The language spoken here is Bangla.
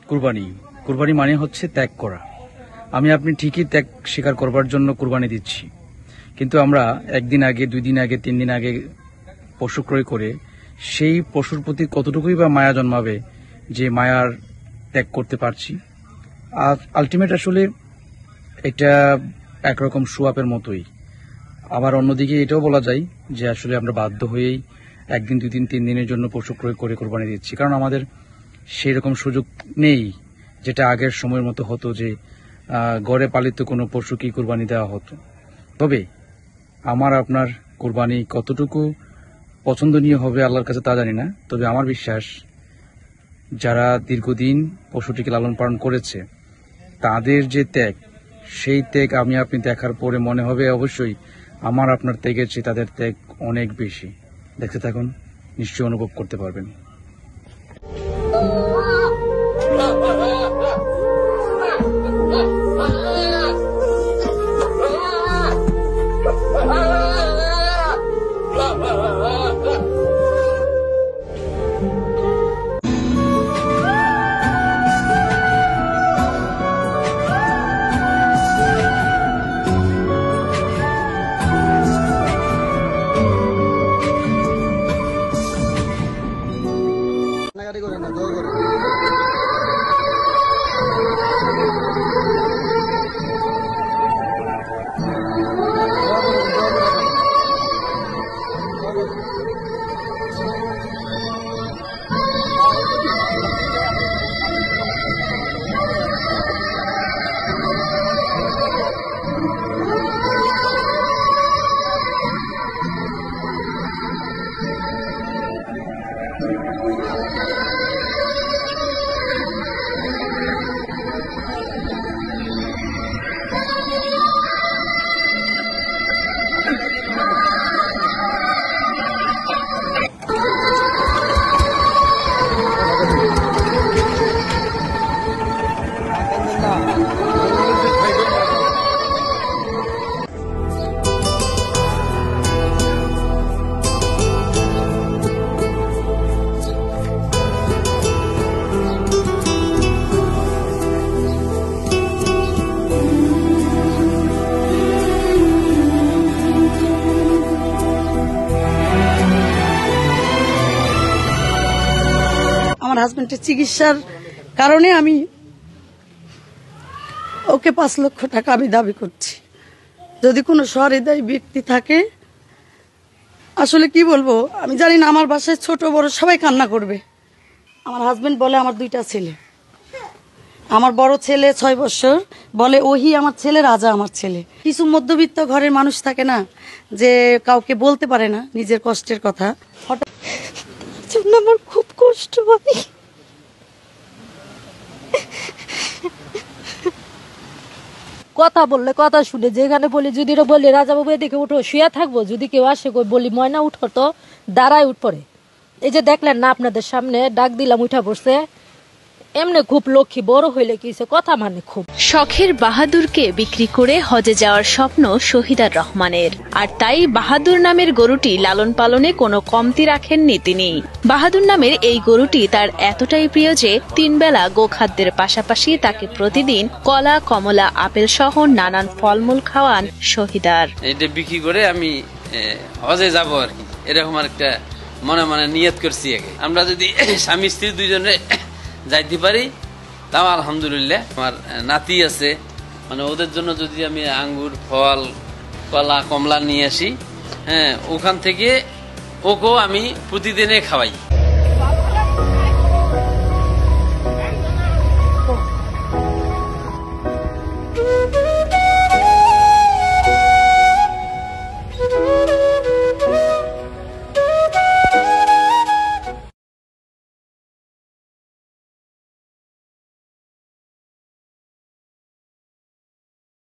কুরবানি কুরবানি মানে হচ্ছে ত্যাগ করা। আমি আপনি ঠিকই ত্যাগ স্বীকার করবার জন্য কুরবানি দিচ্ছি, কিন্তু আমরা একদিন আগে, 2 দিন আগে, 3 দিন আগে পশু ক্রয় করে সেই পশুর প্রতি কতটুকুই বা মায়া জন্মাবে যে মায়ার ত্যাগ করতে পারছি। আর আলটিমেট আসলে এটা একরকম সোয়াপের মতোই। আবার অন্যদিকে এটাও বলা যায় যে আসলে আমরা বাধ্য হয়েই 1 দিন, 2 দিন, 3 দিনের জন্য পশু ক্রয় করে কোরবানি দিচ্ছি, কারণ আমাদের সেই রকম সুযোগ নেই যেটা আগের সময়ের মতো হতো যে গড়ে পালিত কোনো পশুকেই কোরবানি দেওয়া হতো। তবে আমার আপনার কোরবানি কতটুকু পছন্দনীয় হবে আল্লাহর কাছে তা জানি না, তবে আমার বিশ্বাস যারা দীর্ঘদিন পশুটিকে লালন পালন করেছে তাদের যে ত্যাগ, সেই ত্যাগ আমি আপনি দেখার পরে মনে হবে অবশ্যই আমার আপনার ত্যাগের চেয়ে তাদের ত্যাগ অনেক বেশি। দেখতে থাকুন, নিশ্চয়ই অনুভব করতে পারবেন। আমার হাজবেন্ডের চিকিৎসার কারণে আমি ওকে 5 লক্ষ টাকা আমি দাবি করছি। যদি কোনো সহৃদয় ব্যক্তি থাকে, আসলে কি বলবো আমি জানি না, আমার বাসায় ছোট বড় সবাই কান্না করবে। আমার হাজবেন্ড বলে আমার 2টা ছেলে, আমার বড় ছেলে 6 বছর, বলে ওহি আমার ছেলে, রাজা আমার ছেলে। কিছু মধ্যবিত্ত ঘরের মানুষ থাকে না, যে কাউকে বলতে পারে না নিজের কষ্টের কথা, হঠাৎ জন্য আমার খুব কষ্ট হয়। কথা বললে কথা শুনে, যেখানে বলি যদি বলি রাজাবাবু এদিকে উঠো, শুয়ে থাকবো, যদি কেউ আসে বলি ময়না উঠো, তো দাঁড়ায় উঠ পড়ে। এই যে দেখলেন না আপনাদের সামনে ডাক দিলাম, উঠা পড়ছে। এমনি খুব লক্ষ্মী, বড় হইলে কি কথা মানে খুব। শখের বাহাদুরকে বিক্রি করে হজে যাওয়ার স্বপ্ন শহীদার রহমানের, আর তাই বাহাদুর নামের গরুটি লালন পালনে কোনো কমতি রাখেননি তিনি। বাহাদুর নামের এই গরুটি তার এতটাই প্রিয় যে 3 বেলা গোখাদ্যের পাশাপাশি তাকে প্রতিদিন কলা, কমলা, আপেল সহ নানান ফলমূল খাওয়ান শহীদার। এটা বিক্রি করে আমি হজে যাব আর কি, এরকম একটা মনে মনে নিয়ত করছি। আমরা যদি স্বামী স্ত্রী 2 জনে যাইতে পারি তাও আলহামদুলিল্লাহ। আমার নাতি আছে, মানে ওদের জন্য যদি আমি আঙ্গুর, ফল, কলা, কমলা নিয়ে আসি, ওখান থেকে ওকেও আমি প্রতিদিনে খাওয়াই।